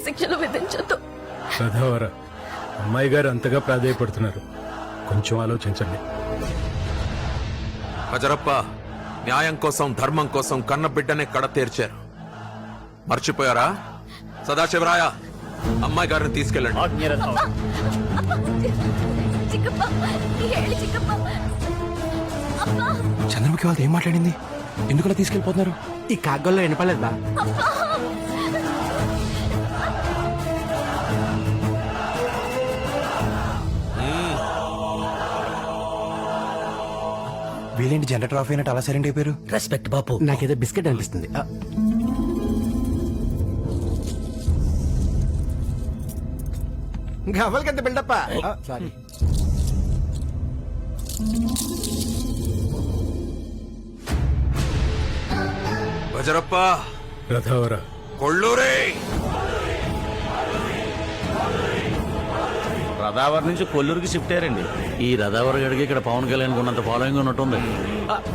శిక్షలు విధించొద్దు. సదావర, అమ్మాయి గారు అంతగా ప్రాధేయపడుతున్నారు, కొంచెం ఆలోచించండి. హజరప్ప, న్యాయం కోసం ధర్మం కోసం కన్న బిడ్డనే కడ తీర్చారు. మర్చిపోయారా? సదాశివరాయ, అమ్మాయి గారిని తీసుకెళ్ళండి. చిక్కప్ప, ఏళ్ళు చిక్కప్ప. అబ్బా, చంద్రముఖి వాళ్ళతో ఏం మాట్లాడింది? ఎందుకలా తీసుకెళ్లిపోతున్నారు? ఈ కాగ్గల్లో వినపలేదు బా. వీళ్ళేంటి జనరేటర్ ఆఫ్ అయినట్టు అలా సైలెంట్ అయిపోయారు? రెస్పెక్ట్ బాపు. నాకేదో బిస్కెట్ అనిపిస్తుంది. గవ్వలకి ఎంత బిల్డప్ప. సారీ. హజరప్ప, రథావర, కొళ్ళూరే. రదావర్ నుంచి కొల్లూరుకి షిఫ్ట్ అయ్యారండి. ఈ రదావర్ గడికి ఇక్కడ పవన్ కళ్యాణ్ ఉన్నంత ఫాలోయింగ్ ఉన్నట్టుంది.